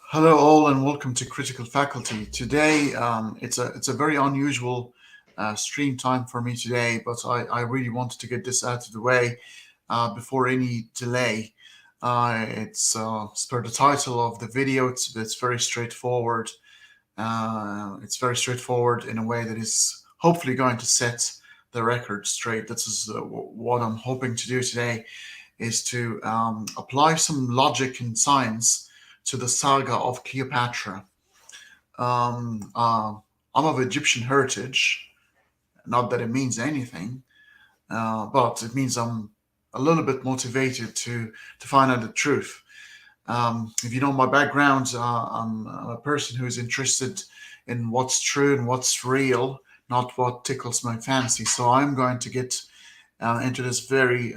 Hello, all, and welcome to Critical Faculty. Today, it's a very unusual stream time for me today, but I really wanted to get this out of the way before any delay. It's as per the title of the video. It's very straightforward. It's very straightforward in a way that is hopefully going to set the record straight. This is what I'm hoping to do today is to apply some logic and science to the saga of Cleopatra. I'm of Egyptian heritage, not that it means anything, but it means I'm a little bit motivated to find out the truth. If you know my background, I'm a person who's interested in what's true and what's real, not what tickles my fancy. So I'm going to get into this very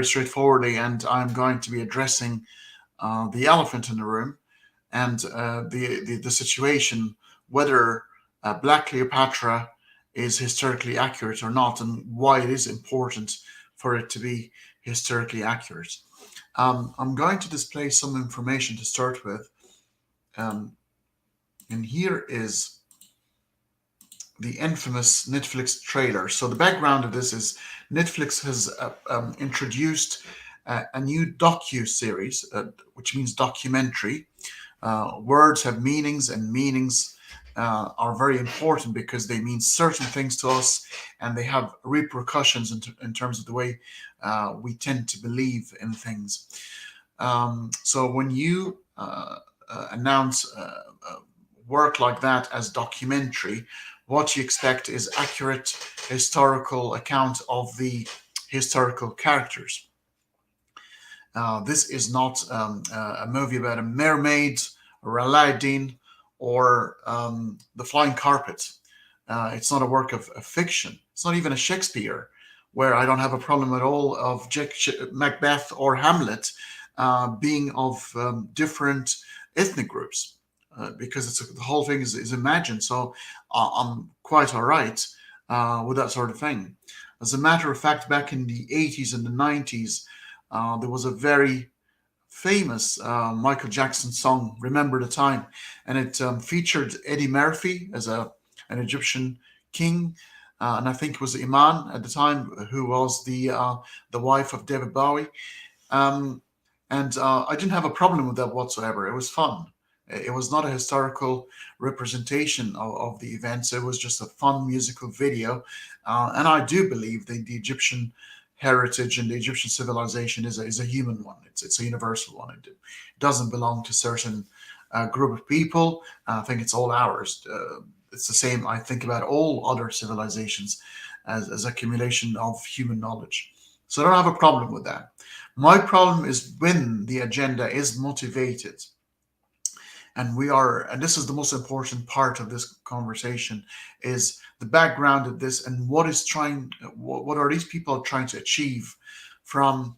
straightforwardly, and I'm going to be addressing the elephant in the room and the situation whether Black Cleopatra is historically accurate or not, and why it is important for it to be historically accurate. I'm going to display some information to start with, um, and here is the infamous Netflix trailer. So the background of this is Netflix has introduced a new docu series, which means documentary. Words have meanings, and meanings are very important because they mean certain things to us, and they have repercussions in terms of the way we tend to believe in things. So when you announce work like that as documentary, what you expect is accurate historical account of the historical characters. This is not a movie about a mermaid or Aladdin or the flying carpet. It's not a work of fiction. It's not even a Shakespeare, where I don't have a problem at all of Macbeth or Hamlet being of different ethnic groups, because the whole thing is imagined. So I'm quite all right with that sort of thing. As a matter of fact, back in the 80s and the 90s, there was a very famous Michael Jackson song, "Remember the Time," and it featured Eddie Murphy as an Egyptian king, and I think it was Iman at the time, who was the wife of David Bowie. Um, and I didn't have a problem with that whatsoever. It was fun. It was not a historical representation of the events. It was just a fun musical video. And I do believe that the Egyptian heritage and the Egyptian civilization is a human one. It's a universal one. It doesn't belong to certain group of people. I think it's all ours. It's the same. I think about all other civilizations as accumulation of human knowledge. So I don't have a problem with that. My problem is when the agenda is motivated, and this is the most important part of this conversation, is the background of this and what are these people trying to achieve from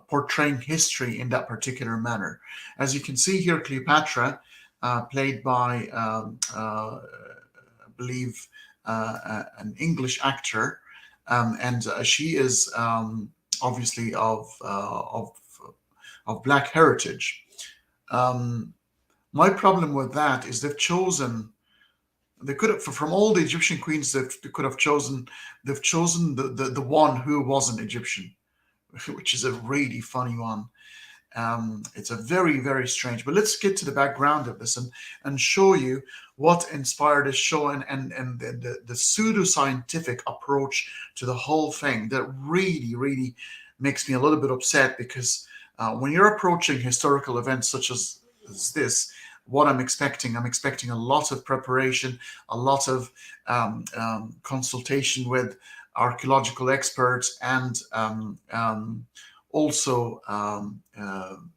portraying history in that particular manner. As you can see here, Cleopatra, played by I believe an English actor, and she is obviously of black heritage. Um, my problem with that is they could have, from all the Egyptian queens that they could have chosen, they've chosen the one who wasn't Egyptian, which is a really funny one. It's a very strange. But let's get to the background of this and show you what inspired this show, and the pseudoscientific approach to the whole thing that really makes me a little bit upset, because when you're approaching historical events such as this, what I'm expecting a lot of preparation, a lot of consultation with archaeological experts, and also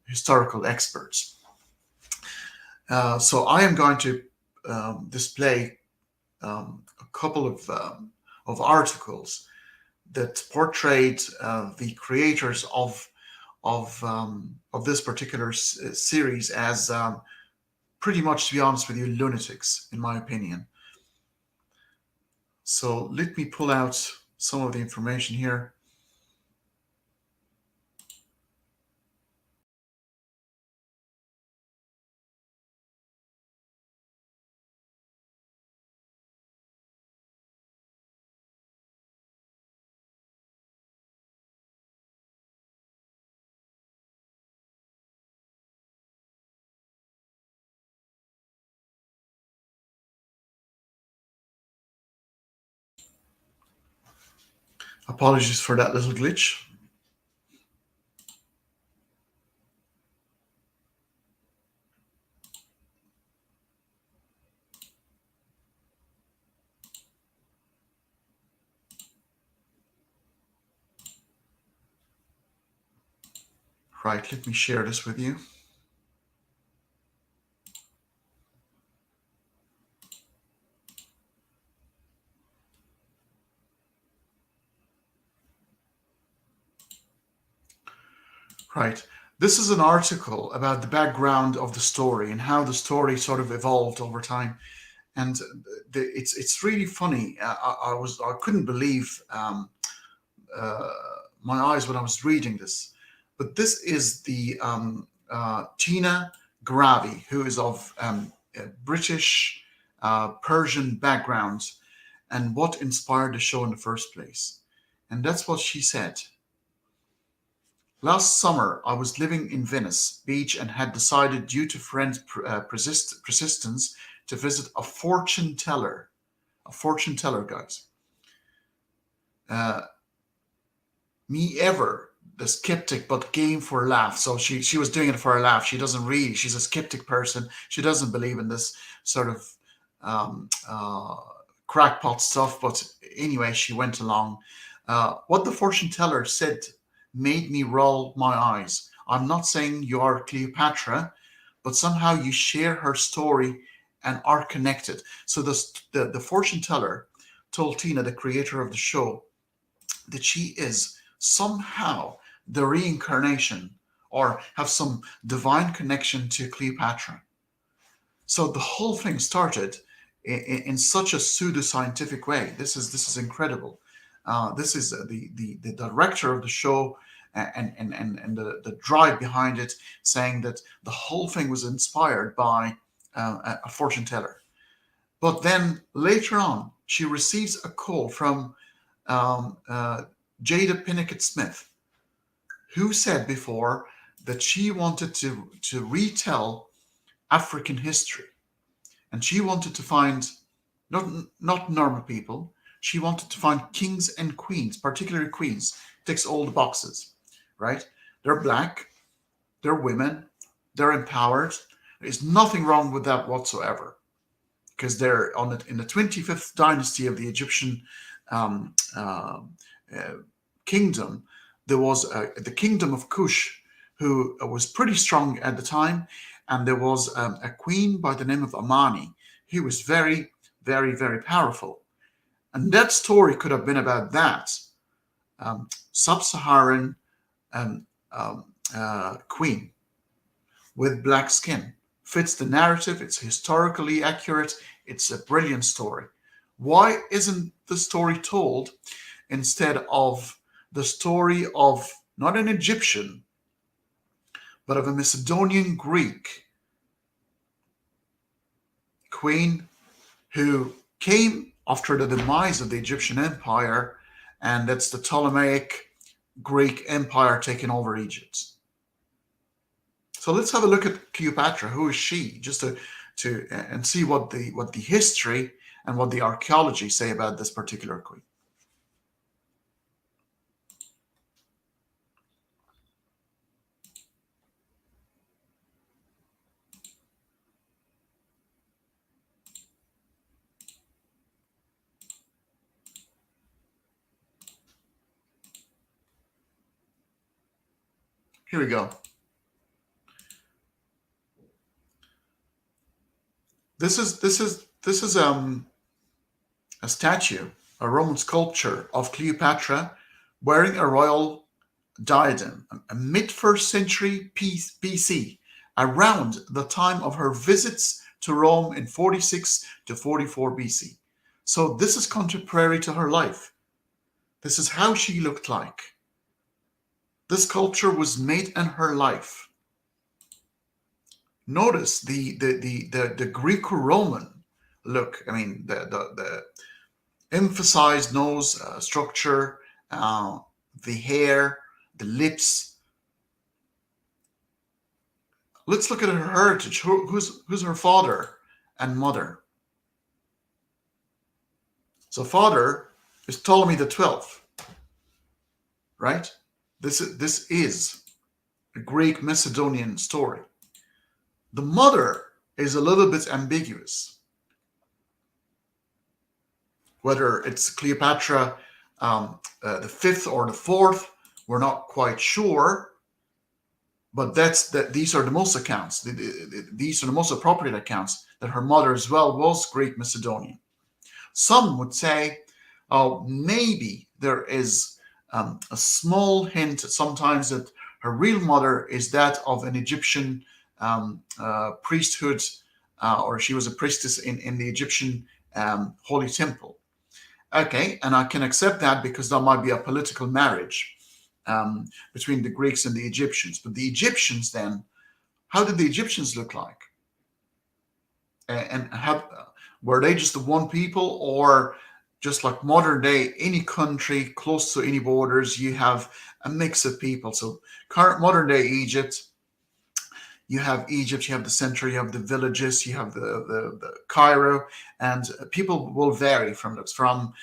historical experts. So I am going to display a couple of articles that portrayed the creators of this particular series as pretty much, to be honest with you, lunatics, in my opinion. So let me pull out some of the information here. Apologies for that little glitch. Right, let me share this with you. Right. This is an article about the background of the story and how the story sort of evolved over time. And it's really funny. I couldn't believe uh, my eyes when I was reading this. But this is the Tina Gravi, who is of British Persian background, and what inspired the show in the first place. And that's what she said. Last summer, I was living in Venice Beach and had decided, due to friends' persistence, to visit a fortune teller. A fortune teller, guys. Uh, Me ever, the skeptic, but game for a laugh. So she was doing it for a laugh. She doesn't really. She's a skeptic person. She doesn't believe in this sort of um, uh, crackpot stuff. But anyway, she went along. What the fortune teller said made me roll my eyes. I'm not saying you are Cleopatra, but somehow you share her story and are connected. So the fortune teller told Tina, the creator of the show, that she is somehow the reincarnation or have some divine connection to Cleopatra. So the whole thing started in such a pseudoscientific way. This is incredible. This is the director of the show and the drive behind it, saying that the whole thing was inspired by a fortune teller. But then later on, she receives a call from uh, Jada Pinkett Smith, who said before that she wanted to retell African history, and she wanted to find not not normal people. She wanted to find kings and queens, particularly queens. Ticks all the boxes, right? They're black, they're women, they're empowered. There's nothing wrong with that whatsoever, because they're on it in the 25th dynasty of the Egyptian um, uh, kingdom. There was the kingdom of Kush, who was pretty strong at the time, and there was a queen by the name of Amani, who was very, very, very powerful. And that story could have been about that sub-Saharan um, queen with black skin. Fits the narrative. It's historically accurate. It's a brilliant story. Why isn't the story told instead of the story of not an Egyptian, but of a Macedonian Greek queen who came after the demise of the Egyptian Empire, and that's the Ptolemaic Greek Empire taking over Egypt. So let's have a look at Cleopatra. Who is she? Just to and see what the history and what the archaeology say about this particular queen. Here we go. This is a statue, a Roman sculpture of Cleopatra wearing a royal diadem, a mid first century BC, around the time of her visits to Rome in 46 to 44 BC. So this is contemporary to her life. This is how she looked like. This sculpture was made in her life. Notice the Greco-Roman look. I mean, the emphasized nose structure, uh, the hair, the lips. Let's look at her heritage. Who's her father and mother? So father is Ptolemy the 12th. right? This is a Greek Macedonian story. The mother is a little bit ambiguous. Whether it's Cleopatra the fifth or the fourth, we're not quite sure. But these are the most accounts. These are the most appropriate accounts that her mother as well was Greek Macedonian. Some would say, oh, maybe there is a small hint sometimes that her real mother is that of an Egyptian priesthood, or she was a priestess in the Egyptian holy temple. Okay, and I can accept that because that might be a political marriage between the Greeks and the Egyptians. But the Egyptians then, how did the Egyptians look like? And have were they just the one people, or just like modern day, any country close to any borders, you have a mix of people. So current modern day Egypt, you have the center, you have the villages, you have the Cairo, and people will vary from looks, from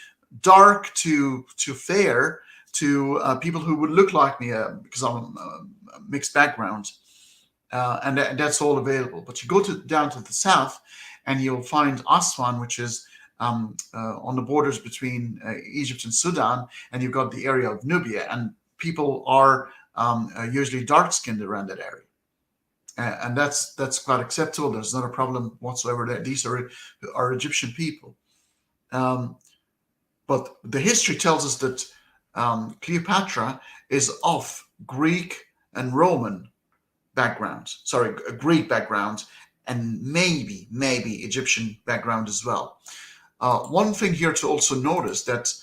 dark to fair to people who would look like me because I'm a mixed background, and that's all available. But you go down to the south, and you'll find Aswan, which is on the borders between Egypt and Sudan, and you've got the area of Nubia, and people are usually dark skinned around that area. And that's quite acceptable. There's not a problem whatsoever there. These are Egyptian people. But the history tells us that Cleopatra is of Greek and Roman background. Sorry, a Greek background, and maybe Egyptian background as well. One thing here to also notice that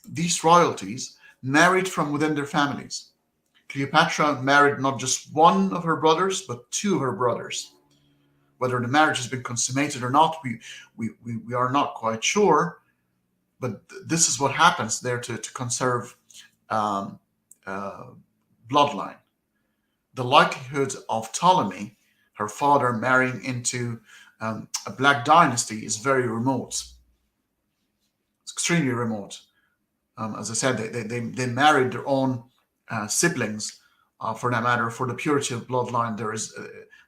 these royalties married from within their families. Cleopatra married not just one of her brothers, but two of her brothers. Whether the marriage has been consummated or not, we are not quite sure. But this is what happens there to conserve um, bloodline. The likelihood of Ptolemy, her father, marrying into a black dynasty is very remote. It's extremely remote. As I said, they married their own siblings, for that matter, for the purity of bloodline. There is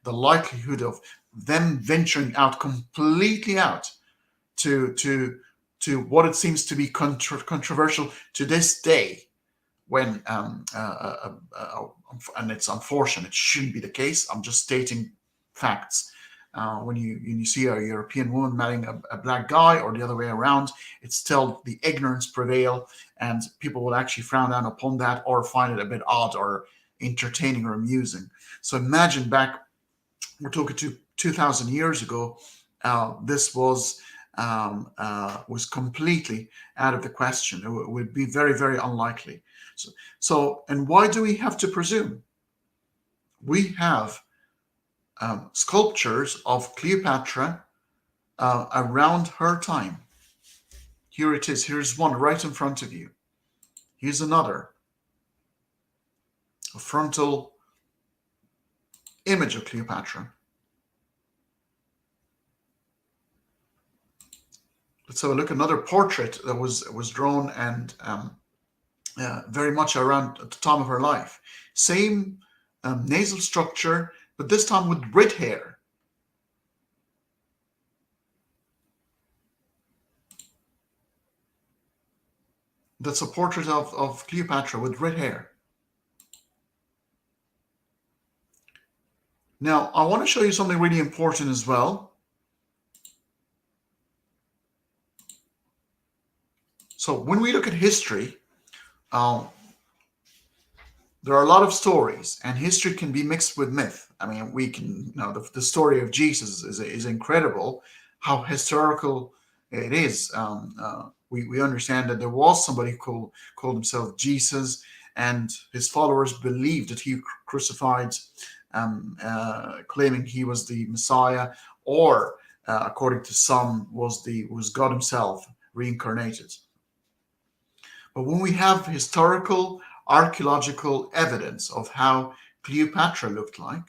the likelihood of them venturing out completely out to what it seems to be controversial to this day, when and it's unfortunate, it shouldn't be the case. I'm just stating facts. When you see a European woman marrying a black guy, or the other way around, it's still the ignorance prevail, and people will actually frown down upon that or find it a bit odd or entertaining or amusing. So imagine back, we're talking to 2,000 years ago, this was completely out of the question. It would be very, very unlikely. So, and why do we have to presume? We have sculptures of Cleopatra around her time. Here it is. Here's one right in front of you. Here's another. A frontal image of Cleopatra. Let's have a look. Another portrait that was drawn and very much around at the time of her life. Same nasal structure, but this time with red hair. That's a portrait of Cleopatra with red hair. Now, I want to show you something really important as well. So when we look at history, there are a lot of stories, and history can be mixed with myth. I mean, we can, the story of Jesus is incredible, how historical it is. We understand that there was somebody who called himself Jesus, and his followers believed that he crucified, claiming he was the Messiah, or according to some, was God himself reincarnated. But when we have historical, archaeological evidence of how Cleopatra looked like,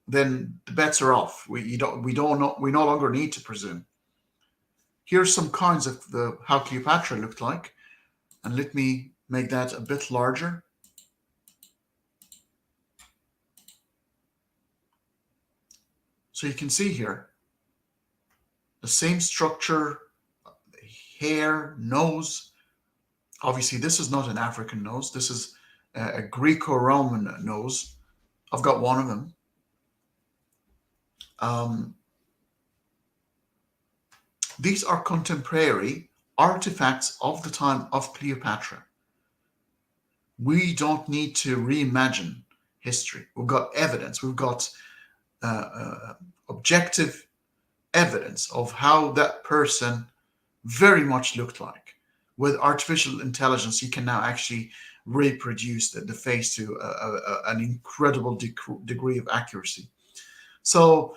then the bets are off. We no longer need to presume. Here's some kinds of how Cleopatra looked like, and let me make that a bit larger. So you can see here the same structure, hair, nose. Obviously, this is not an African nose. This is a Greco-Roman nose. I've got one of them. Um, these are contemporary artifacts of the time of Cleopatra. We don't need to reimagine history. We've got evidence. We've got objective evidence of how that person very much looked like. With artificial intelligence, you can now actually reproduce the face to an incredible degree of accuracy. So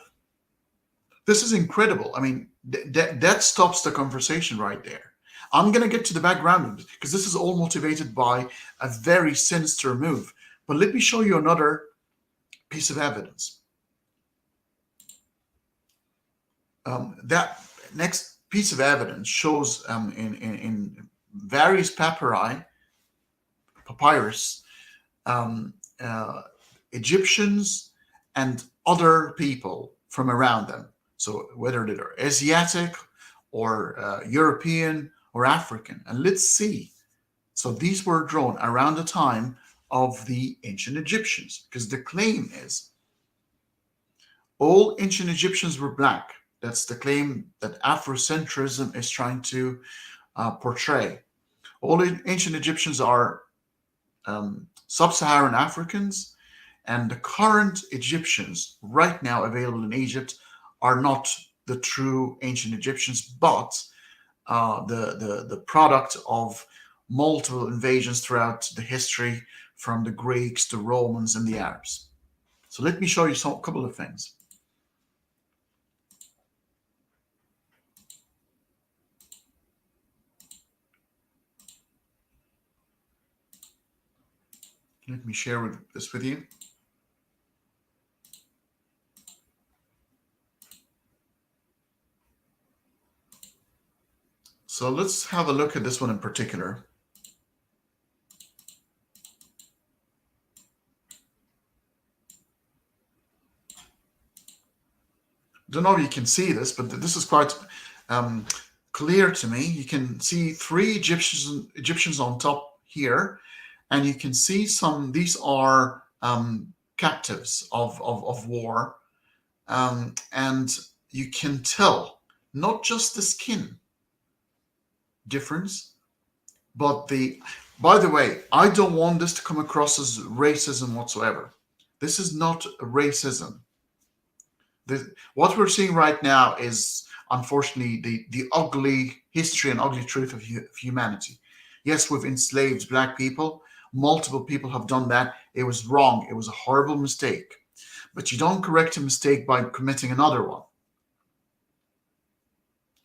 this is incredible. I mean, that stops the conversation right there. I'm going to get to the background because this is all motivated by a very sinister move. But let me show you another piece of evidence. That next piece of evidence shows in various papyrus, um, uh, Egyptians and other people from around them. So whether they're Asiatic or European or African. And let's see. So these were drawn around the time of the ancient Egyptians, because the claim is all ancient Egyptians were black. That's the claim that Afrocentrism is trying to portray. All ancient Egyptians are sub-Saharan Africans, and the current Egyptians right now available in Egypt are not the true ancient Egyptians, but the product of multiple invasions throughout the history, from the Greeks, the Romans, and the Arabs. So let me show you a couple of things. Let me share this with you. So let's have a look at this one in particular. Don't know if you can see this, but this is quite clear to me. You can see three Egyptians on top here, and you can see some. These are captives of war, and you can tell not just the skin difference, but the. By the way, I don't want this to come across as racism whatsoever. This is not racism. What we're seeing right now is, unfortunately, the ugly history and ugly truth of humanity. Yes, we've enslaved black people. Multiple people have done that. It was wrong. It was a horrible mistake. But you don't correct a mistake by committing another one.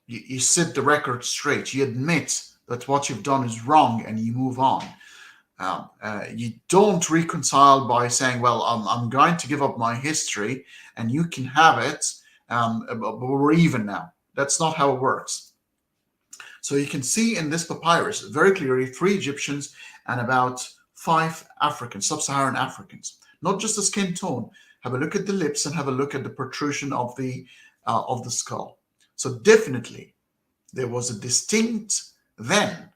You set the record straight. You admit that what you've done is wrong and you move on. You don't reconcile by saying, well, I'm going to give up my history and you can have it, but we're even now. That's not how it works. So you can see in this papyrus very clearly 3 Egyptians and about 5 Africans, sub-Saharan Africans. Not just the skin tone. Have a look at the lips and have a look at the protrusion of the skull. So definitely there was a distinct then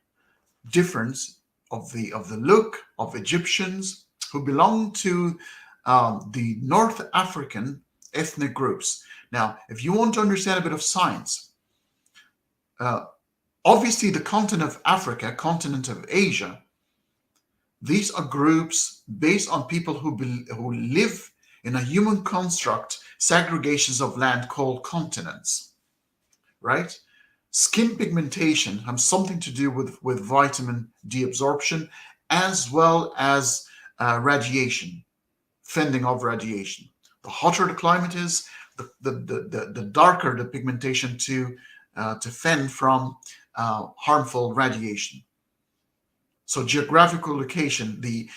difference of the look of Egyptians who belong to the North African ethnic groups. Now, if you want to understand a bit of science, obviously the continent of Africa, continent of Asia, these are groups based on people who live in a human construct, segregations of land called continents, right? Skin pigmentation has something to do with vitamin D absorption, as well as radiation, fending off radiation. The hotter the climate is, the darker the pigmentation to fend from harmful radiation. So geographical location, the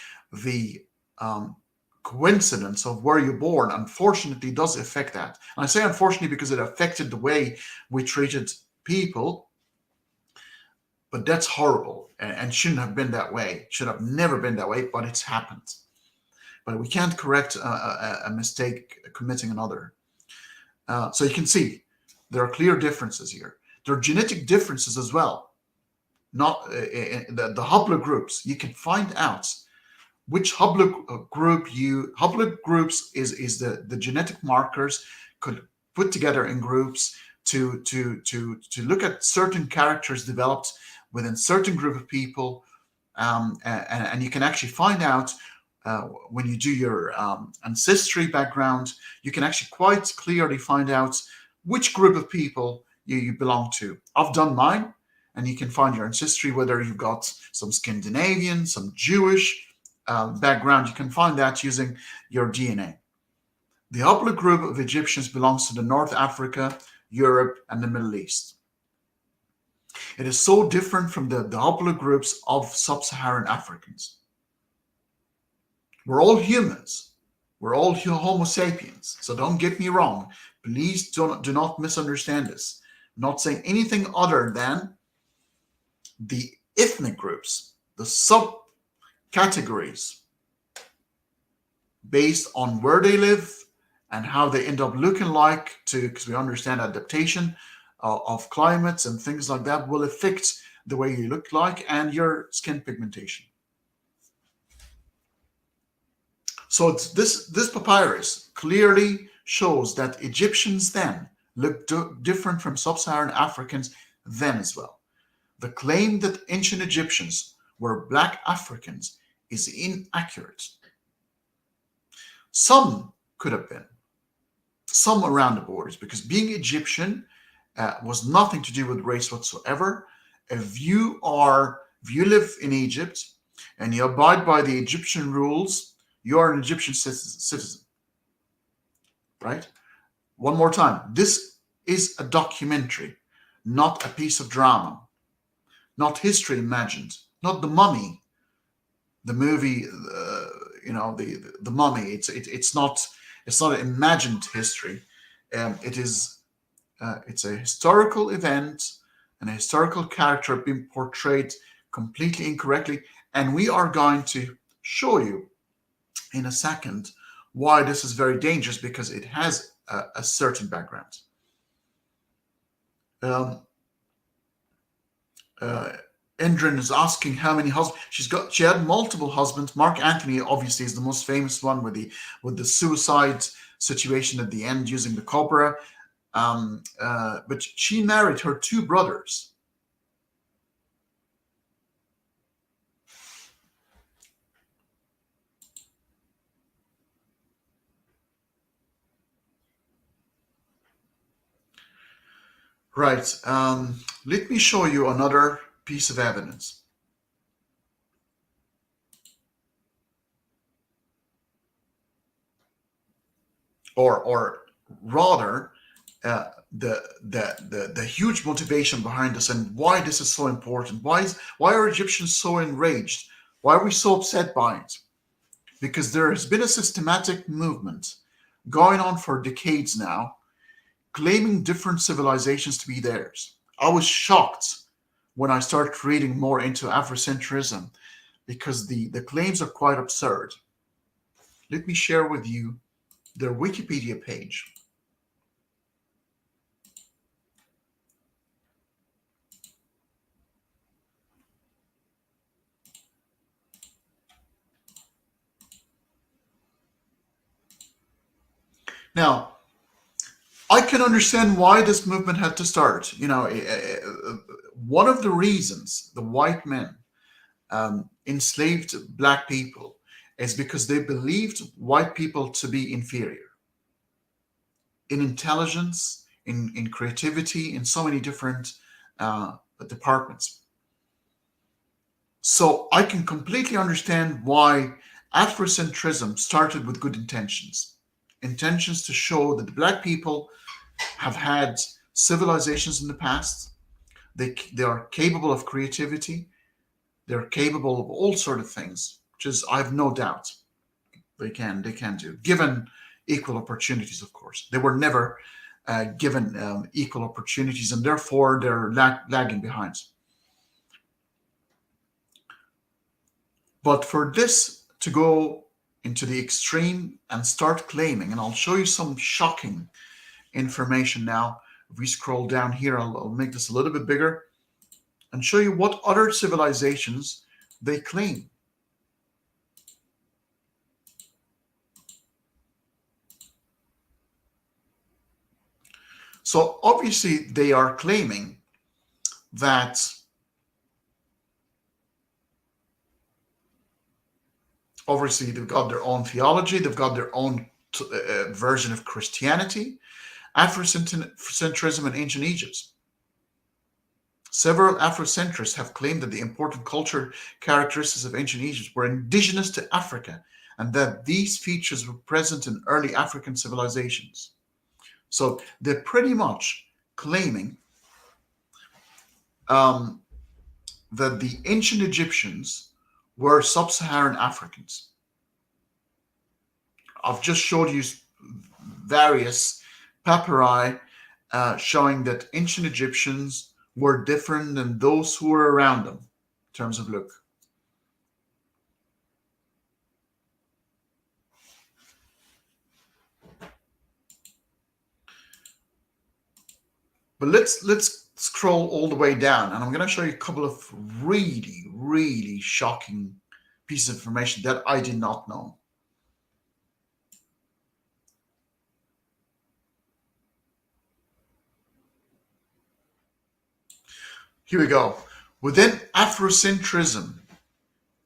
coincidence of where you're born, unfortunately, does affect that. And I say unfortunately because it affected the way we treated people But that's horrible and shouldn't have been that way. Should have never been that way, but it's happened. But we can't correct a mistake committing another. So you can see there are clear differences here. There are genetic differences as well. Not the haplogroups. You can find out which haplogroups is the genetic markers could put together in groups to look at certain characters developed within certain group of people, and you can actually find out when you do your ancestry background, you can actually quite clearly find out which group of people you belong to. I've done mine, and you can find your ancestry, whether you've got some Scandinavian, some Jewish background. You can find that using your DNA. The haplogroup of Egyptians belongs to the North Africa, Europe, and the Middle East. It is so different from the haplogroups of sub-Saharan Africans. We're all humans. We're all Homo sapiens. So don't get me wrong. Please do not misunderstand this. I'm not saying anything other than the ethnic groups, the subcategories, based on where they live and how they end up looking like, because we understand adaptation of climates and things like that will affect the way you look like and your skin pigmentation. So this papyrus clearly shows that Egyptians then looked different from sub-Saharan Africans then as well. The claim that ancient Egyptians were black Africans is inaccurate. Some could have been, some around the borders, because being Egyptian was nothing to do with race whatsoever. If you live in Egypt and you abide by the Egyptian rules, you are an Egyptian citizen, right? One more time, this is a documentary, not a piece of drama, not history imagined, not The Mummy, the movie, the Mummy. It's not an imagined history. It's a historical event and a historical character being portrayed completely incorrectly, and we are going to show you in a second why this is very dangerous, because it has a certain background. Endrin is asking how many husbands she had. Multiple husbands. Mark Antony obviously is the most famous one with the suicide situation at the end using the cobra. But she married her two brothers. Right. Let me show you another piece of evidence. Or rather, the huge motivation behind this and why this is so important. Why are Egyptians so enraged? Why are we so upset by it? Because there has been a systematic movement going on for decades now, claiming different civilizations to be theirs. I was shocked when I started reading more into Afrocentrism, because the claims are quite absurd. Let me share with you their Wikipedia page. Now, I can understand why this movement had to start. One of the reasons the white men enslaved black people is because they believed white people to be inferior in intelligence, in creativity, in so many different departments. So I can completely understand why Afrocentrism started with good intentions to show that the black people have had civilizations in the past. They are capable of creativity. They're capable of all sort of things, which is, I have no doubt, they can do, given equal opportunities. Of course, they were never given equal opportunities, and therefore they're lagging behind. But for this to go into the extreme and start claiming, and I'll show you some shocking information now. If we scroll down here, I'll make this a little bit bigger and show you what other civilizations they claim. So obviously they are claiming that obviously they've got their own theology, they've got their own version of Christianity, Afrocentrism in ancient Egypt. Several Afrocentrists have claimed that the important culture characteristics of ancient Egypt were indigenous to Africa and that these features were present in early African civilizations. So they're pretty much claiming that the ancient Egyptians were sub-Saharan Africans. I've just showed you various papyri showing that ancient Egyptians were different than those who were around them in terms of look. But let's scroll all the way down, and I'm going to show you a couple of really shocking pieces of information that I did not know. Here we go. Within Afrocentrism,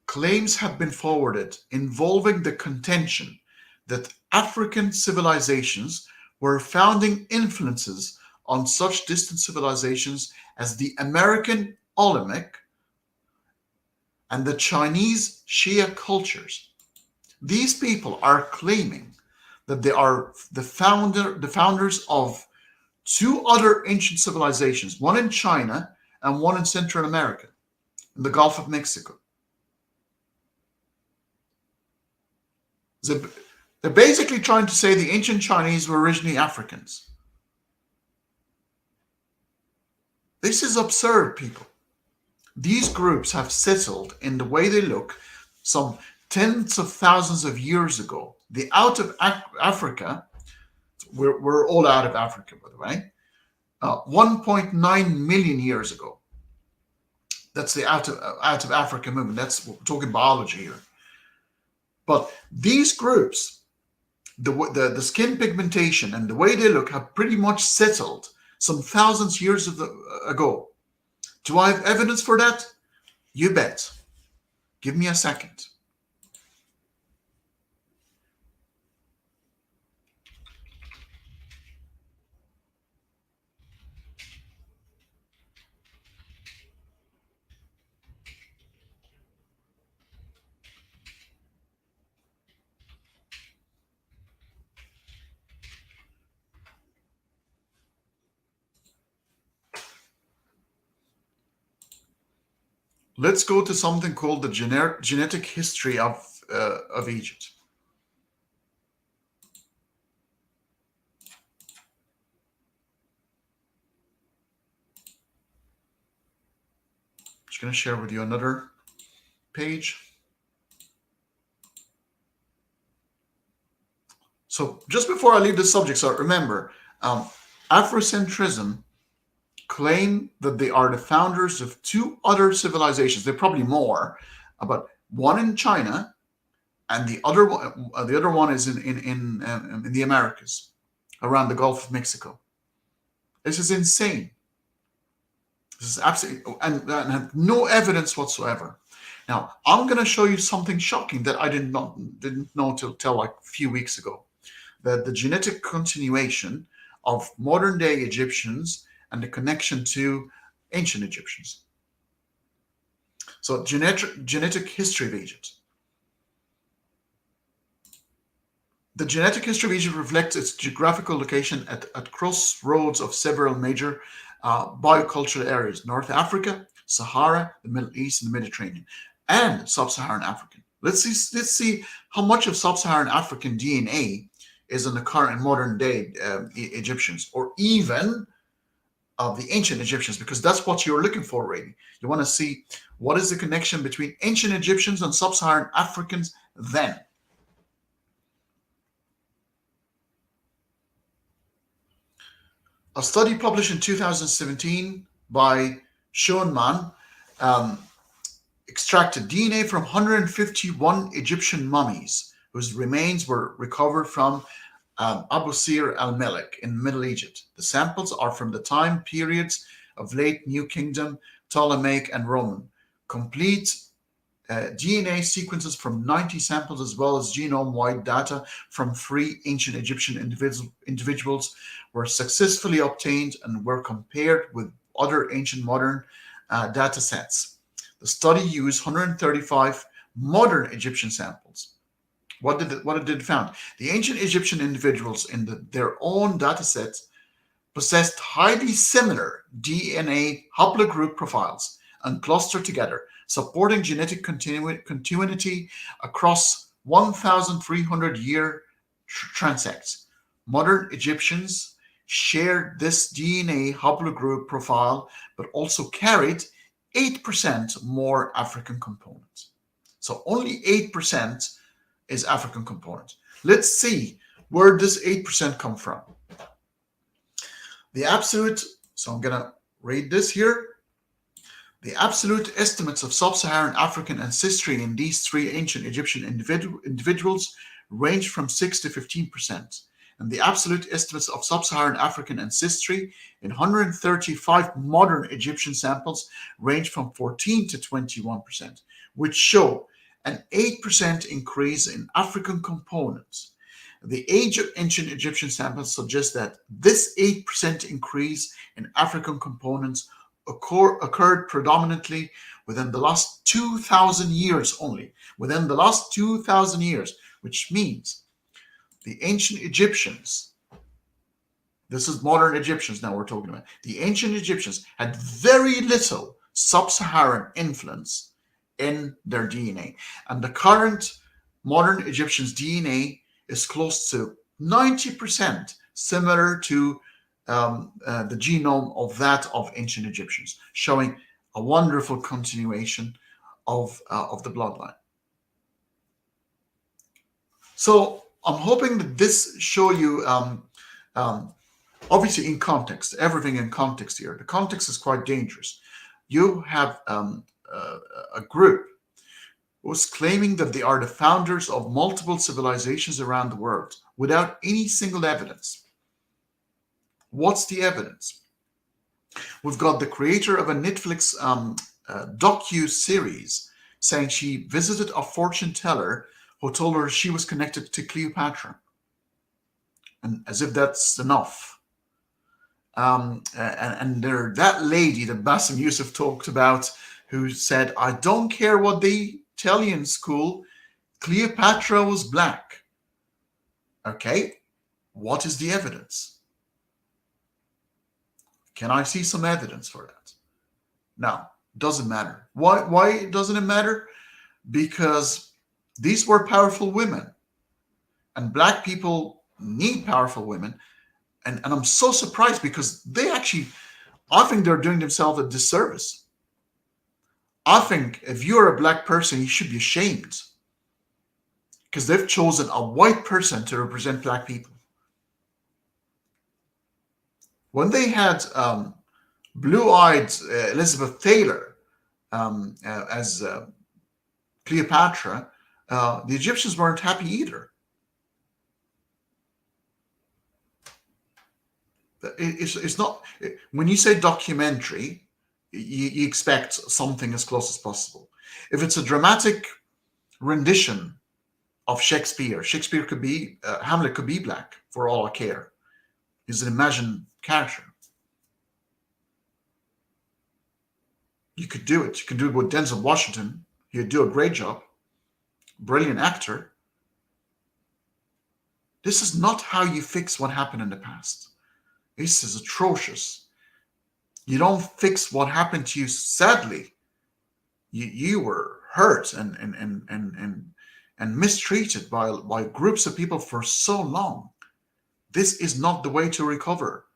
claims have been forwarded involving the contention that African civilizations were founding influences on such distant civilizations as the American Olmec and the Chinese Xia cultures. These people are claiming that they are the founders of two other ancient civilizations, one in China and one in Central America, in the Gulf of Mexico. They're basically trying to say the ancient Chinese were originally Africans. This is absurd, people. These groups have settled in the way they look some tens of thousands of years ago. The out of Africa, we're all out of Africa, by the way, 1.9 million years ago. That's the out of Africa movement. That's we're talking biology here. But these groups, the skin pigmentation and the way they look have pretty much settled some thousands of years ago. Do I have evidence for that? You bet. Give me a second. Let's go to something called the genetic history of Egypt. Just going to share with you another page. So just before I leave the subject, so remember, Afrocentrism claim that they are the founders of two other civilizations. There are probably more, but one in China, and the other one is in the Americas, around the Gulf of Mexico. This is insane. This is absolutely and have no evidence whatsoever. Now I'm going to show you something shocking that I didn't know till like a few weeks ago. That the genetic continuation of modern day Egyptians and the connection to ancient Egyptians. So genetic history of Egypt. The genetic history of Egypt reflects its geographical location at crossroads of several major biocultural areas: North Africa, Sahara, the Middle East, and the Mediterranean, and Sub-Saharan African. Let's see how much of Sub-Saharan African DNA is in the current modern day Egyptians, or even of the ancient Egyptians, because that's what you're looking for, really. You want to see what is the connection between ancient Egyptians and sub-Saharan Africans then. A study published in 2017 by Schoenmann um, extracted DNA from 151 Egyptian mummies whose remains were recovered from Abu Sir al-Malik in Middle Egypt. The samples are from the time periods of late New Kingdom, Ptolemaic, and Roman. Complete DNA sequences from 90 samples, as well as genome-wide data from 3 ancient Egyptian individuals, were successfully obtained and were compared with other ancient modern data sets. The study used 135 modern Egyptian samples. What did it found? The ancient Egyptian individuals in their own data sets possessed highly similar DNA haplogroup profiles and clustered together, supporting genetic continuity across 1,300-year transects. Modern Egyptians shared this DNA haplogroup profile, but also carried 8% more African components. So only 8% is African component. Let's see where this 8% come from. The absolute, so I'm going to read this here. The absolute estimates of sub-Saharan African ancestry in these 3 ancient Egyptian individuals range from 6 to 15%, and the absolute estimates of sub-Saharan African ancestry in 135 modern Egyptian samples range from 14 to 21%, which show an 8% increase in African components. The age of ancient Egyptian samples suggests that this 8% increase in African components occurred predominantly within the last 2,000 years only, within the last 2,000 years, which means the ancient Egyptians, this is modern Egyptians now we're talking about, the ancient Egyptians had very little sub-Saharan influence in their DNA. And the current modern Egyptians' DNA is close to 90% similar to the genome of that of ancient Egyptians, showing a wonderful continuation of the bloodline. So I'm hoping that this show you, obviously in context, everything in context here. The context is quite dangerous. You have a group who's claiming that they are the founders of multiple civilizations around the world without any single evidence. What's the evidence? We've got the creator of a Netflix docu-series saying she visited a fortune teller who told her she was connected to Cleopatra. And as if that's enough. And that lady that Bassem Youssef talked about, who said, I don't care what they tell you in school, Cleopatra was black. Okay, what is the evidence? Can I see some evidence for that? No, doesn't matter. Why doesn't it matter? Because these were powerful women, and black people need powerful women. And I'm so surprised because they actually, I think they're doing themselves a disservice. I think if you're a black person, you should be ashamed because they've chosen a white person to represent black people. When they had blue-eyed Elizabeth Taylor as Cleopatra, the Egyptians weren't happy either. It's not, when you say documentary, you expect something as close as possible. If it's a dramatic rendition of Shakespeare could be, Hamlet could be black for all I care. He's an imagined character. You could do it. You could do it with Denzel Washington. He'd do a great job. Brilliant actor. This is not how you fix what happened in the past. This is atrocious. You don't fix what happened to you. Sadly, you were hurt and mistreated by groups of people for so long. This is not the way to recover.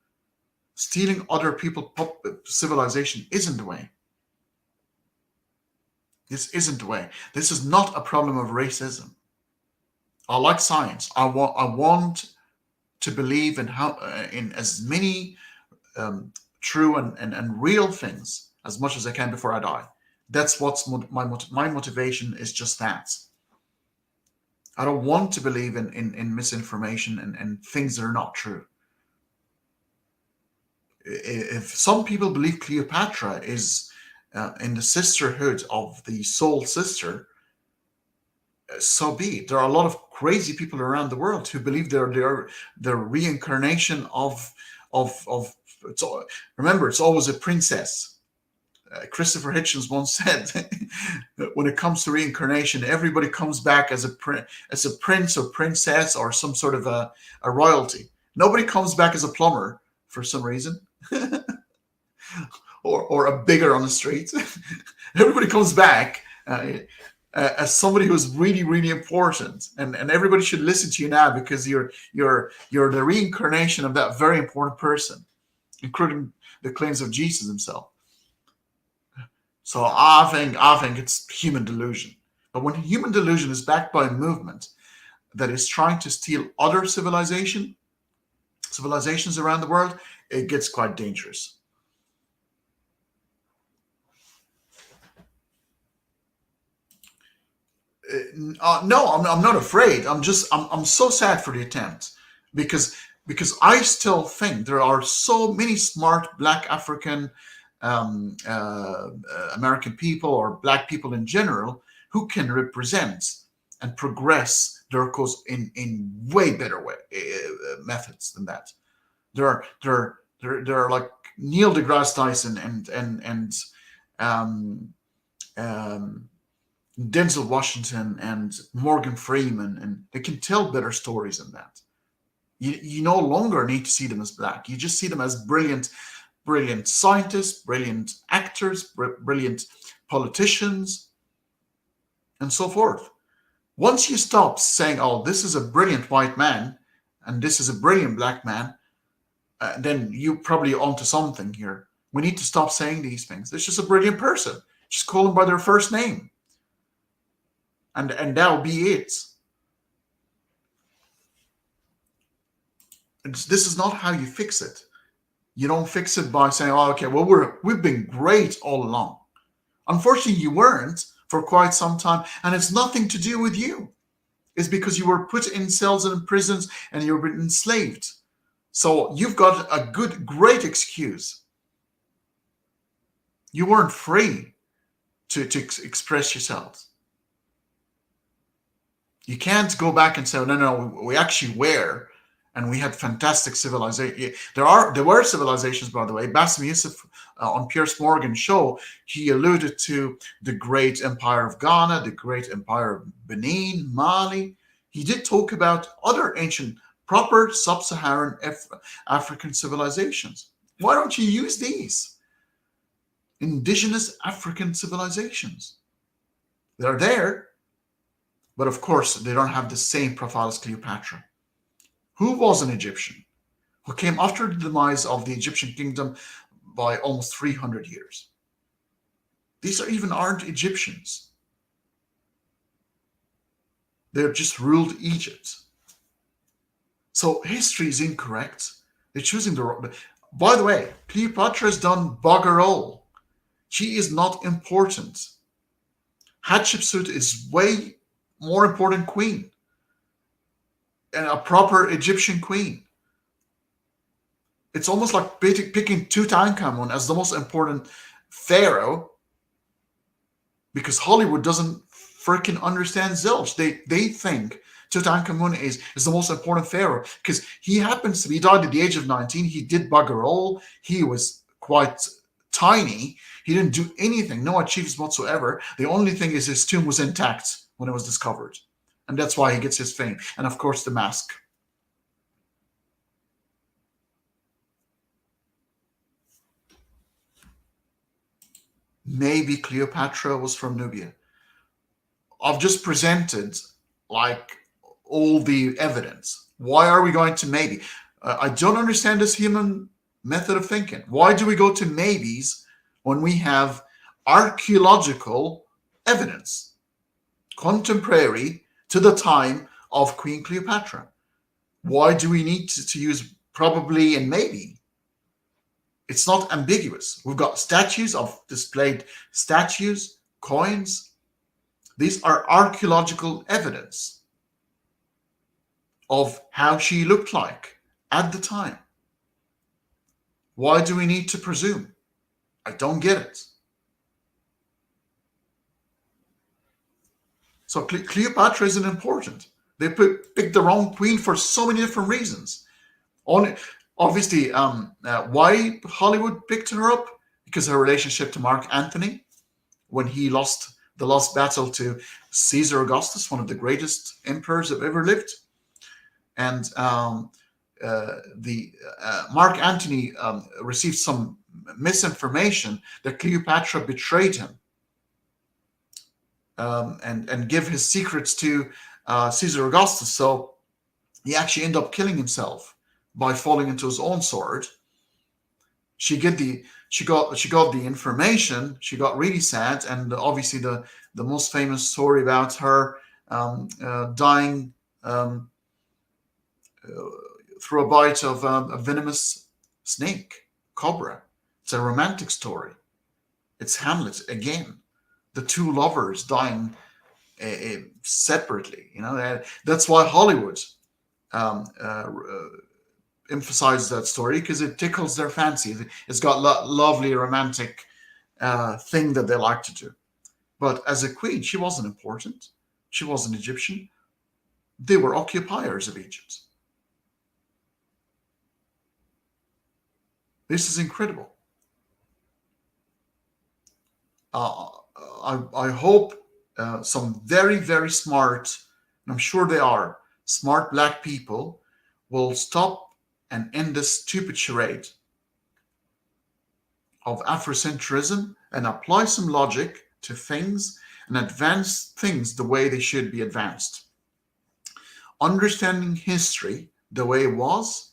Stealing other people's civilization isn't the way. This isn't the way. This is not a problem of racism. I like science. I want to believe in how in as many true and real things as much as I can before I die. That's what's my motivation is just that. I don't want to believe in misinformation and things that are not true. If some people believe Cleopatra is in the sisterhood of the soul sister, so be it. There are a lot of crazy people around the world who believe they're the reincarnation of. It's, remember, it's always a princess. Christopher Hitchens once said, "When it comes to reincarnation, everybody comes back as a prince or princess or some sort of a royalty. Nobody comes back as a plumber for some reason, or a bigger on the street. Everybody comes back as somebody who's really, really important, and everybody should listen to you now because you're the reincarnation of that very important person, including the claims of Jesus himself." So I think it's human delusion. But when human delusion is backed by a movement that is trying to steal other civilizations around the world, it gets quite dangerous. No, I'm not afraid. I'm so sad for the attempt because I still think there are so many smart Black African American people or Black people in general who can represent and progress their cause in way better methods than that. There are like Neil deGrasse Tyson and um, um, Denzel Washington and Morgan Freeman, and they can tell better stories than that. You no longer need to see them as black. You just see them as brilliant scientists, brilliant actors, brilliant politicians, and so forth. Once you stop saying, "Oh, this is a brilliant white man and this is a brilliant black man," then you probably onto something here. We need to stop saying these things. It's just a brilliant person. Just call them by their first name, and that'll be it. This is not how you fix it. You don't fix it by saying, "Oh, okay, well we've been great all along." Unfortunately, you weren't for quite some time, and it's nothing to do with you. It's because you were put in cells and in prisons and you were enslaved. So you've got a great excuse. You weren't free to express yourselves. You can't go back and say, "Oh, no, we actually were, and we had fantastic civilization." There were civilizations, by the way. Bassem Youssef on Piers Morgan's show, he alluded to the great empire of Ghana, the great empire of Benin, Mali. He did talk about other ancient, proper sub-Saharan African civilizations. Why don't you use these indigenous African civilizations? They're there, but of course they don't have the same profile as Cleopatra, who was an Egyptian, who came after the demise of the Egyptian kingdom by almost 300 years. These aren't Egyptians. They've just ruled Egypt. So history is incorrect. They're choosing the wrong. By the way, Cleopatra has done bugger all. She is not important. Hatshepsut is way more important queen and a proper Egyptian queen. It's almost like picking Tutankhamun as the most important pharaoh because Hollywood doesn't freaking understand zilch. They think Tutankhamun is the most important pharaoh because he died at the age of 19. He did bugger all. He was quite tiny. He didn't do anything, no achievements whatsoever. The only thing is his tomb was intact when it was discovered. And that's why he gets his fame. And of course, the mask. Maybe Cleopatra was from Nubia. I've just presented like all the evidence. Why are we going to maybe? I don't understand this human method of thinking. Why do we go to maybes when we have archaeological evidence contemporary to the time of Queen Cleopatra? Why do we need to use probably and maybe? It's not ambiguous. We've got statues of displayed statues, coins. These are archaeological evidence of how she looked like at the time. Why do we need to presume? I don't get it. So Cleopatra isn't important. They picked the wrong queen for so many different reasons. Only, obviously, why Hollywood picked her up? Because of her relationship to Mark Antony when he lost the lost battle to Caesar Augustus, one of the greatest emperors that ever lived. And the Mark Antony received some misinformation that Cleopatra betrayed him, and give his secrets to Caesar Augustus. So he actually ended up killing himself by falling into his own sword. She got the information. She got really sad, and obviously the most famous story about her dying through a bite of a venomous snake, cobra. It's a romantic story. It's Hamlet again. The two lovers dying separately. That's why Hollywood um, uh, emphasizes that story, because it tickles their fancy. It's got lovely romantic thing that they like to do. But as a queen, she wasn't important. She wasn't Egyptian. They were occupiers of Egypt. This is incredible. Uh, I hope some very, very smart, and I'm sure they are, smart black people will stop and end this stupid charade of Afrocentrism and apply some logic to things and advance things the way they should be advanced. Understanding history the way it was,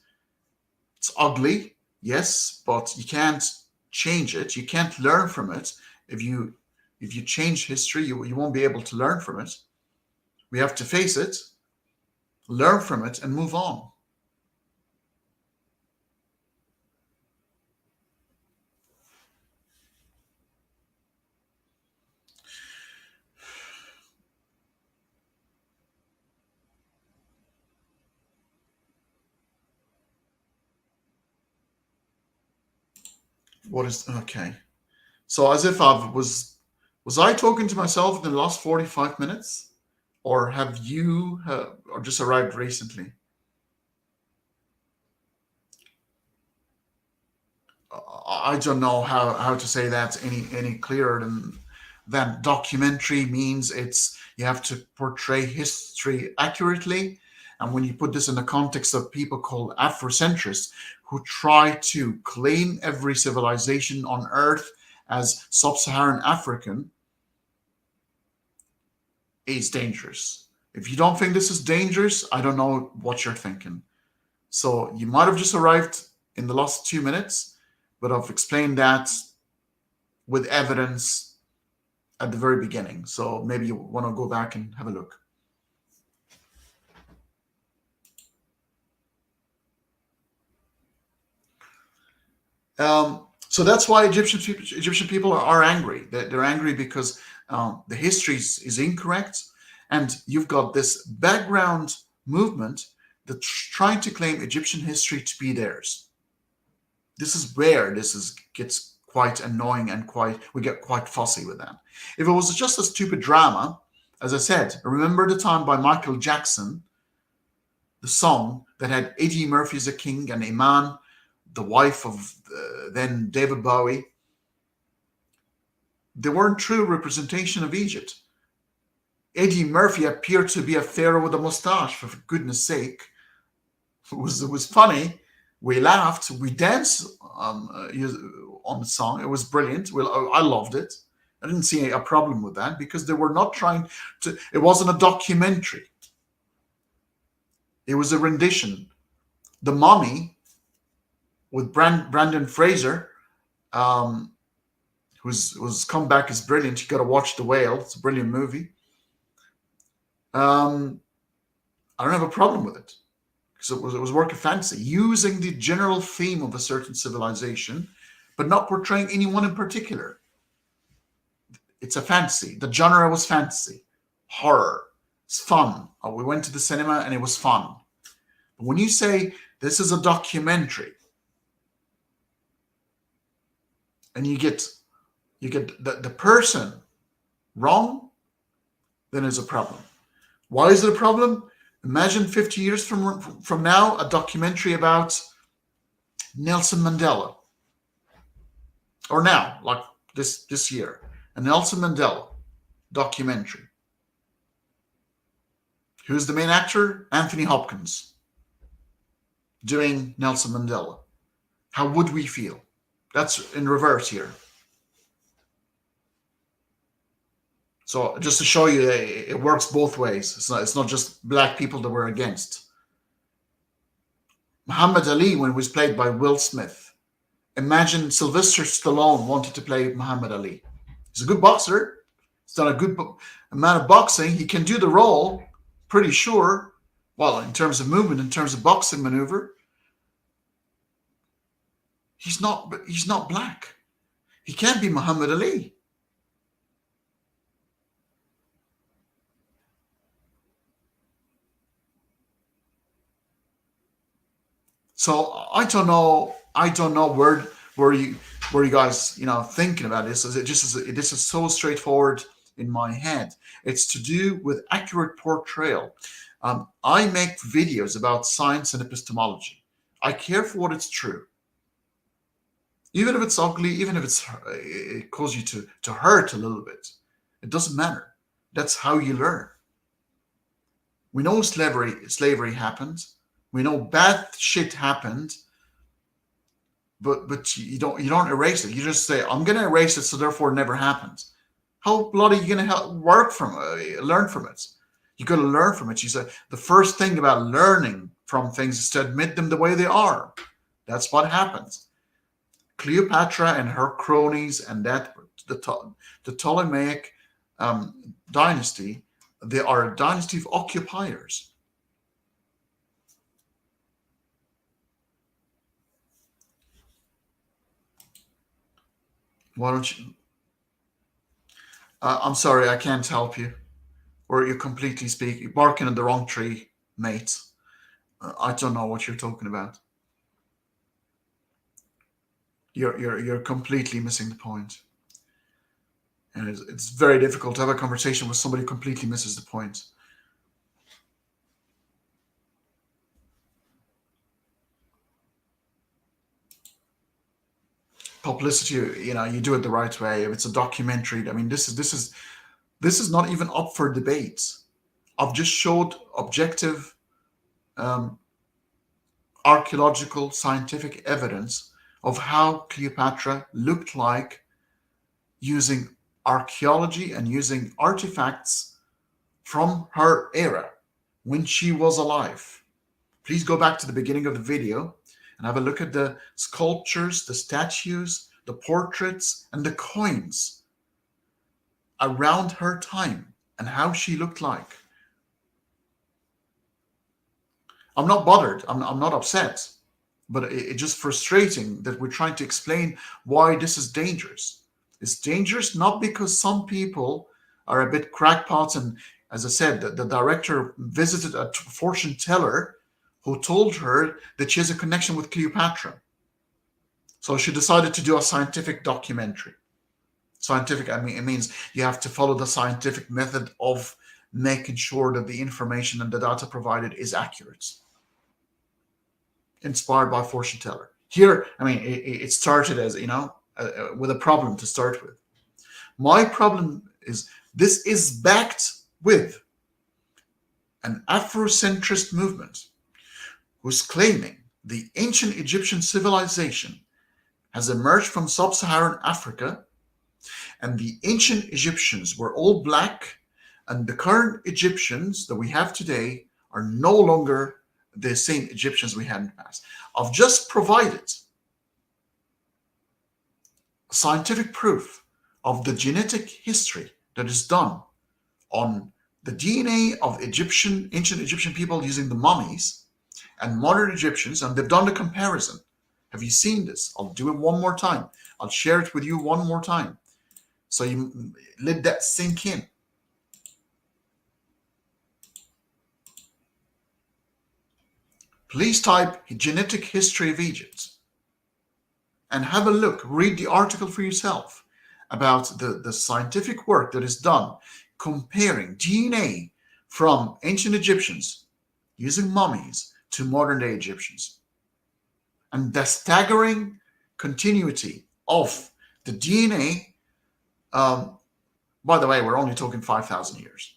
it's ugly, yes, but you can't change it. You can't learn from it. If you change history, you won't be able to learn from it. We have to face it, learn from it, and move on. What is okay? So as if was I talking to myself in the last 45 minutes, or have you or just arrived recently? I don't know how to say that any clearer than documentary means. It's you have to portray history accurately, and when you put this in the context of people called Afrocentrists who try to claim every civilization on Earth as sub-Saharan African, is dangerous. If you don't think this is dangerous, I don't know what you're thinking. So you might have just arrived in the last 2 minutes, but I've explained that with evidence at the very beginning. So maybe you want to go back and have a look. So that's why Egyptian people are angry. They're angry because the history is incorrect, and you've got this background movement that's trying to claim Egyptian history to be theirs. This is where this is gets quite annoying, and quite we get quite fussy with that. If it was just a stupid drama, as I said, remember the time by Michael Jackson, the song that had Eddie Murphy as a king and Iman, the wife of then David Bowie. They weren't true representation of Egypt. Eddie Murphy appeared to be a pharaoh with a mustache, for goodness sake. It was funny. We laughed. We danced on the song. It was brilliant. Well, I loved it. I didn't see a problem with that, because they were not trying to. It wasn't a documentary. It was a rendition. The Mummy with Brandon Fraser, um, whose comeback is brilliant. You got to watch The Whale. It's a brilliant movie. Um, I don't have a problem with it because it was work of fancy, using the general theme of a certain civilization, but not portraying anyone in particular. It's a fantasy. The genre was fantasy, horror. It's fun. We went to the cinema and it was fun. But when you say this is a documentary, and you get the person wrong, then there's a problem. Why is it a problem? Imagine 50 years from now, a documentary about Nelson Mandela, or now, like this year, a Nelson Mandela documentary. Who's the main actor? Anthony Hopkins, doing Nelson Mandela. How would we feel? That's in reverse here. So just to show you, it works both ways. It's not just black people that we're against. Muhammad Ali, when he was played by Will Smith, imagine Sylvester Stallone wanted to play Muhammad Ali. He's a good boxer. He's done a good amount of boxing. He can do the role, pretty sure. Well, in terms of movement, in terms of boxing maneuver, he's not black. He can't be Muhammad Ali. So I don't know. I don't know where you guys thinking about this. This is so straightforward in my head. It's to do with accurate portrayal. I make videos about science and epistemology. I care for what it's true, even if it's ugly, even if it causes you to hurt a little bit. It doesn't matter. That's how you learn. We know slavery happened. We know bad shit happened, but you don't erase it. You just say, I'm going to erase it, so therefore it never happens. How bloody are you going to learn from it? You got to learn from it. You say the first thing about learning from things is to admit them the way they are. That's what happens. Cleopatra and her cronies and the Ptolemaic dynasty, they are a dynasty of occupiers. Why don't you? I'm sorry, I can't help you. Or you completely you're barking at the wrong tree, mate. I don't know what you're talking about. You're completely missing the point. And it's very difficult to have a conversation with somebody who completely misses the point. Publicity, you do it the right way. If it's a documentary, I mean, this is not even up for debate. I've just showed objective um, archaeological scientific evidence of how Cleopatra looked like using archaeology and using artifacts from her era when she was alive. Please go back to the beginning of the video and have a look at the sculptures, the statues, the portraits, and the coins around her time and how she looked like. I'm not bothered. I'm not upset. But it's just frustrating that we're trying to explain why this is dangerous. It's dangerous not because some people are a bit crackpots, and as I said, the director visited a fortune teller who told her that she has a connection with Cleopatra. So she decided to do a scientific documentary. Scientific, I mean, it means you have to follow the scientific method of making sure that the information and the data provided is accurate. Inspired by fortune teller. Here, I mean, it started as, with a problem to start with. My problem is this is backed with an Afrocentrist movement who's claiming the ancient Egyptian civilization has emerged from sub-Saharan Africa, and the ancient Egyptians were all black, and the current Egyptians that we have today are no longer the same Egyptians we had in the past. I've just provided scientific proof of the genetic history that is done on the DNA of ancient Egyptian people using the mummies and modern Egyptians, and they've done the comparison. Have you seen this? I'll do it one more time. I'll share it with you one more time. So you let that sink in. Please type genetic history of Egypt and have a look. Read the article for yourself about the scientific work that is done comparing DNA from ancient Egyptians using mummies to modern day Egyptians. And the staggering continuity of the DNA. By the way, we're only talking 5,000 years.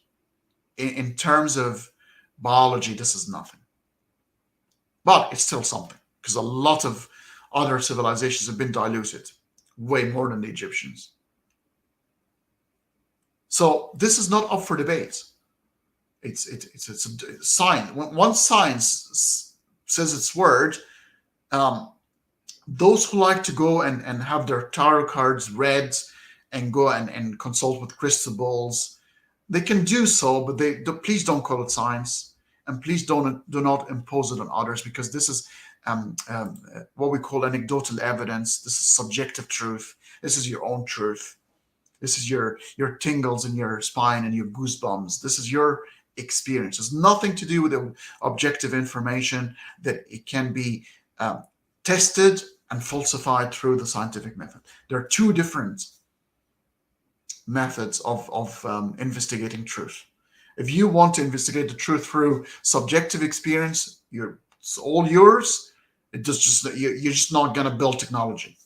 In terms of biology, this is nothing. But it's still something, because a lot of other civilizations have been diluted way more than the Egyptians. So this is not up for debate. It's a science. Once science says its word, those who like to go and have their tarot cards read and go and consult with crystal balls, they can do so, but please don't call it science, and please do not impose it on others, because this is what we call anecdotal evidence. This is subjective truth. This is your own truth. This is your tingles in your spine and your goosebumps. This is your experience. It's nothing to do with the objective information that it can be tested and falsified through the scientific method. There are two different methods of investigating truth. If you want to investigate the truth through subjective experience, it's all yours. You're just not going to build technology.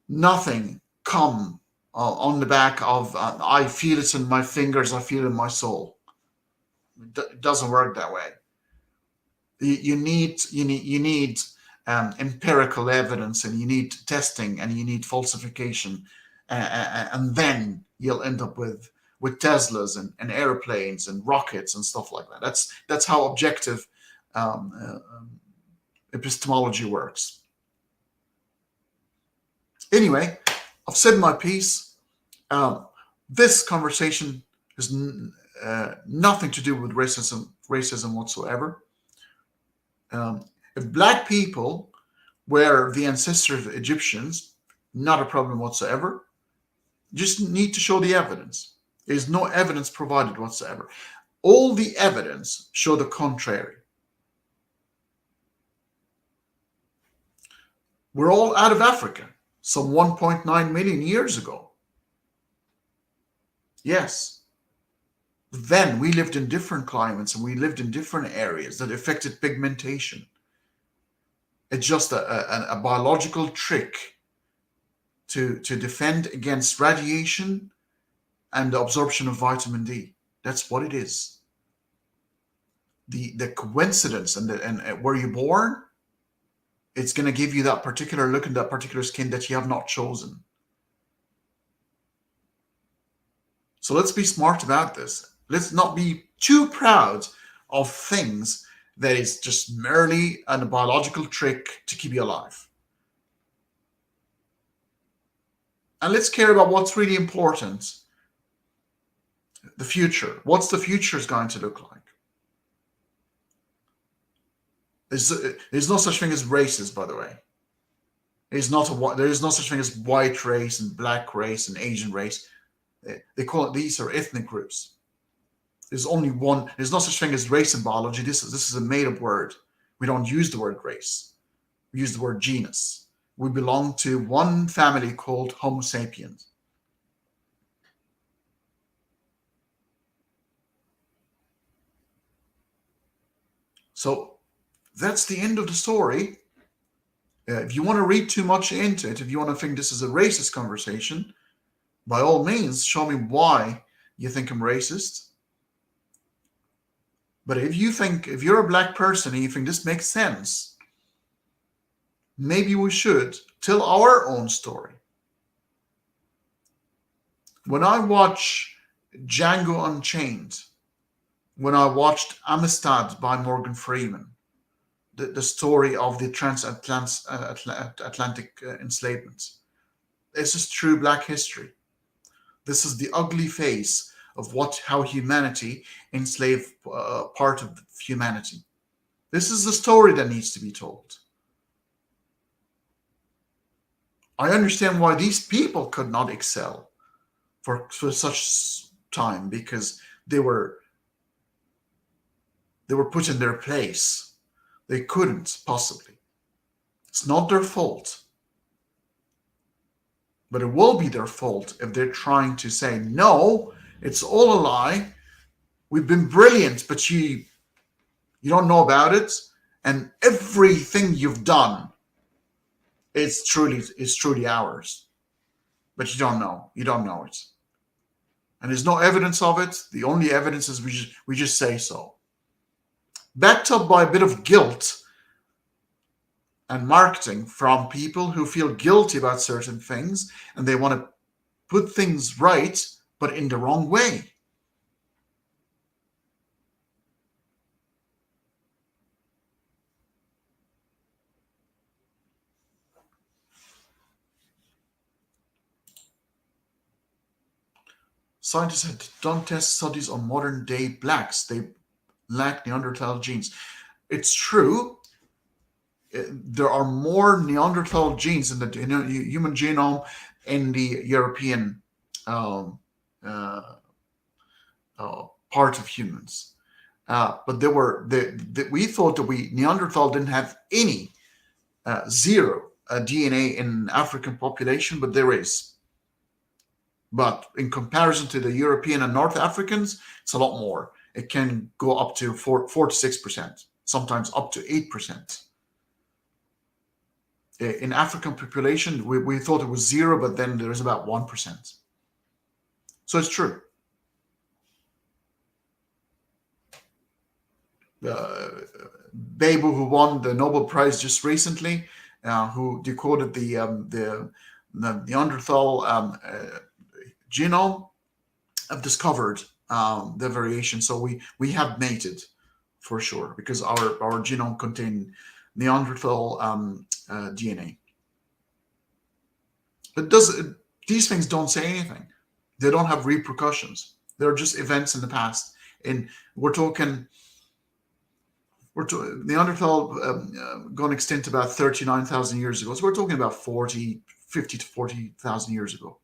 Nothing come on the back of I feel it in my fingers, I feel it in my soul. It doesn't work that way. You need empirical evidence, and you need testing, and you need falsification, and then you'll end up with Teslas and airplanes and rockets and stuff like that. That's how objective epistemology works. Anyway, I've said my piece. This conversation has nothing to do with racism whatsoever. If black people were the ancestors of Egyptians, not a problem whatsoever. Just need to show the evidence. There's no evidence provided whatsoever. All the evidence show the contrary. We're all out of Africa some 1.9 million years ago. Yes. Then we lived in different climates, and we lived in different areas that affected pigmentation. It's just a biological trick to defend against radiation and the absorption of vitamin D. That's what it is. The coincidence and where you're born, it's going to give you that particular look and that particular skin that you have not chosen. So let's be smart about this. Let's not be too proud of things that is just merely a biological trick to keep you alive. And let's care about what's really important. The future. What's the future is going to look like? There's no such thing as races, by the way. There is no such thing as white race and black race and Asian race. They call it, these are ethnic groups. There's only one. There's no such thing as race in biology. This is a made-up word. We don't use the word race. We use the word genus. We belong to one family called Homo sapiens. So that's the end of the story. If you want to read too much into it, if you want to think this is a racist conversation, by all means, show me why you think I'm racist. But if you're a black person and you think this makes sense, maybe we should tell our own story. When I watch Django Unchained, when I watched Amistad by Morgan Freeman, the story of the transatlantic enslavement. This is true Black history. This is the ugly face of how humanity enslaved part of humanity. This is the story that needs to be told. I understand why these people could not excel for such time, because they were put in their place. They couldn't possibly. It's not their fault. But it will be their fault if they're trying to say, no, it's all a lie. We've been brilliant, but you don't know about it. And everything you've done is truly ours. But you don't know. You don't know it. And there's no evidence of it. The only evidence is we just say so. Backed up by a bit of guilt and marketing from people who feel guilty about certain things, and they want to put things right, but in the wrong way. Scientists had done test studies on modern day blacks. They lack Neanderthal genes. It's true. There are more Neanderthal genes in the human genome in the European um, uh, part of humans. But we thought that Neanderthal didn't have any zero DNA in African population, but there is. But in comparison to the European and North Africans, it's a lot more. It can go up to 4 to 6%, sometimes up to 8%. In African population, we thought it was zero, but then there's about 1%. So it's true. Bebo, who won the Nobel Prize just recently, who decoded the Neanderthal genome, have discovered the variation. So we have mated for sure, because our genome contained Neanderthal DNA. But these things don't say anything. They don't have repercussions. They're just events in the past. And we're talking. Neanderthal gone extinct about 39,000 years ago. So we're talking about 50 to 40,000 years ago.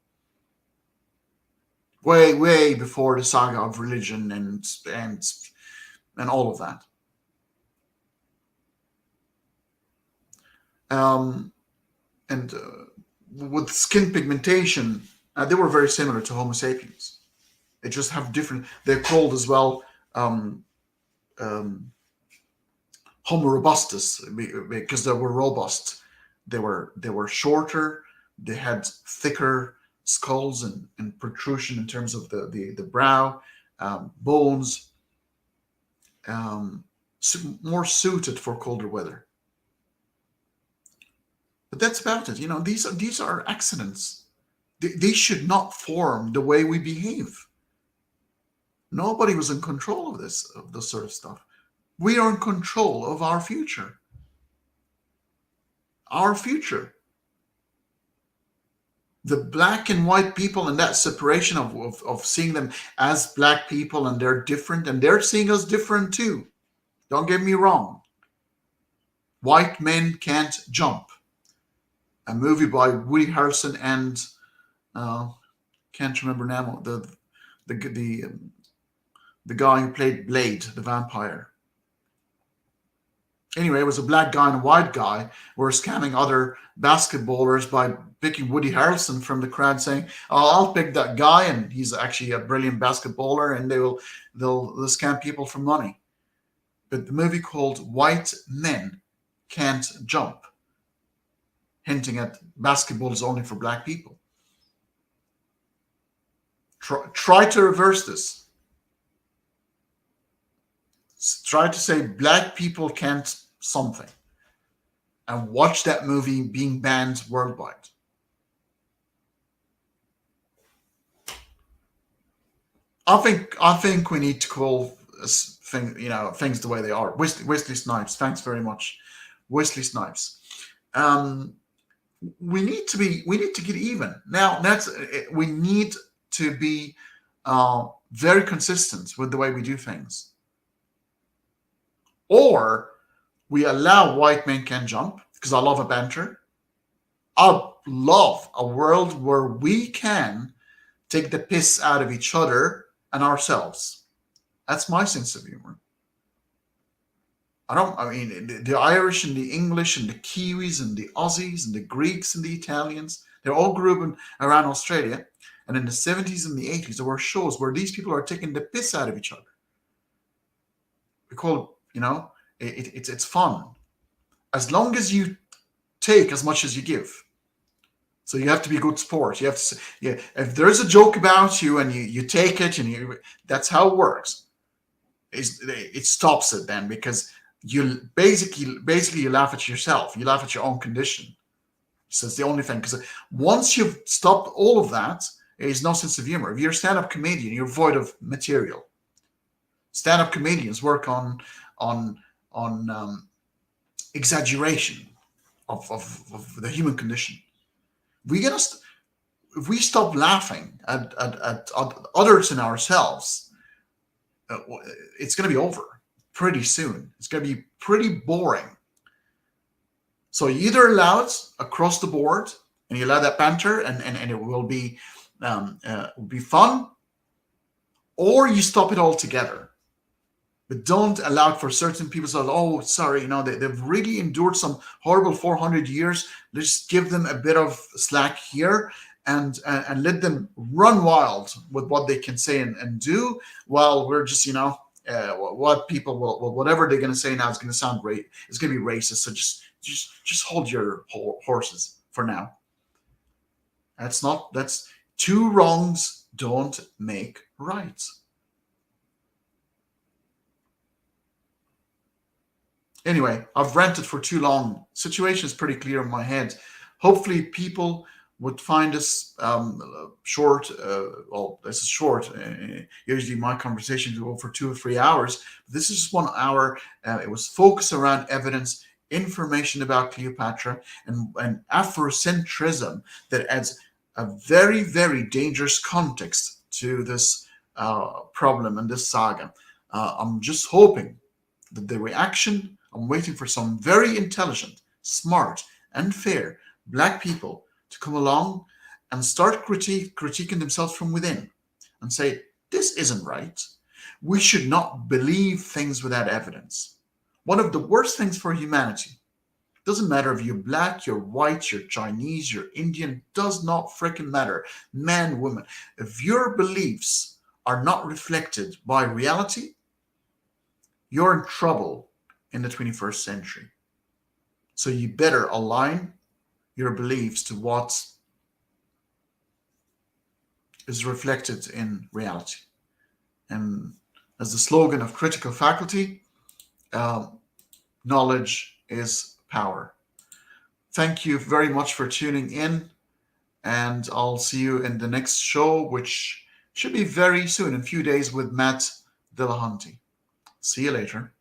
Way, way before the saga of religion and all of that. And with skin pigmentation, they were very similar to Homo sapiens. They just have different. They're called as well Homo robustus, because they were robust. They were shorter. They had thicker skulls and protrusion in terms of the brow, bones, more suited for colder weather. But that's about it. These are accidents. They should not form the way we behave. Nobody was in control of this sort of stuff. We are in control of our future. Our future. The black and white people, and that separation of seeing them as black people, and they're different, and they're seeing us different too. Don't get me wrong. White Men Can't Jump. A movie by Woody Harrelson and can't remember now the guy who played Blade, the vampire. Anyway, it was a black guy and a white guy were scamming other basketballers by picking Woody Harrelson from the crowd, saying, "Oh, I'll pick that guy, and he's actually a brilliant basketballer," and they'll scam people for money. But the movie called White Men Can't Jump, hinting at basketball is only for black people. Try to reverse this. Try to say black people can't something, and watch that movie being banned worldwide. I think we need to call things the way they are. Wesley Snipes, thanks very much, Wesley Snipes. Um, we need to get even now. We need to be very consistent with the way we do things, or we allow white men can jump, because I love a banter. I love a world where we can take the piss out of each other and ourselves. That's my sense of humor. I mean, the Irish and the English and the Kiwis and the Aussies and the Greeks and the Italians, they all grew up around Australia. And in the 70s and the 80s, there were shows where these people are taking the piss out of each other. We call it's fun. As long as you take as much as you give. So you have to be a good sport. You have to, yeah. If there's a joke about you and you take it, and that's how it works. It stops it then, because you basically you laugh at yourself. You laugh at your own condition. So it's the only thing, because once you've stopped all of that, there's no sense of humor. If you're a stand-up comedian, you're void of material. Stand-up comedians work on exaggeration of the human condition. We gonna if we stop laughing at others and ourselves, it's going to be over pretty soon. It's going to be pretty boring. So you either allow it across the board, and you allow that banter, and it will be fun, or you stop it altogether. But don't allow it for certain people. So, oh, sorry, they've really endured some horrible 400 years. Let's give them a bit of slack here, and let them run wild with what they can say and do, while we're just, what people will, whatever they're going to say now is going to sound great. It's going to be racist. So just hold your horses for now. That's two wrongs don't make rights. Anyway, I've ranted for too long. Situation is pretty clear in my head. Hopefully, people would find this short. Well, this is short. Usually, my conversations go for 2 or 3 hours. This is just 1 hour. It was focused around evidence, information about Cleopatra, and Afrocentrism that adds a very, very dangerous context to this problem and this saga. I'm just hoping that the reaction. I'm waiting for some very intelligent, smart, and fair Black people to come along and start critiquing themselves from within and say, this isn't right. We should not believe things without evidence. One of the worst things for humanity, doesn't matter if you're Black, you're white, you're Chinese, you're Indian, does not freaking matter. Man, woman. If your beliefs are not reflected by reality, you're in trouble in the 21st century. So you better align your beliefs to what is reflected in reality. And as the slogan of critical faculty, knowledge is power. Thank you very much for tuning in, and I'll see you in the next show, which should be very soon, in a few days, with Matt Dillahunty. See you later.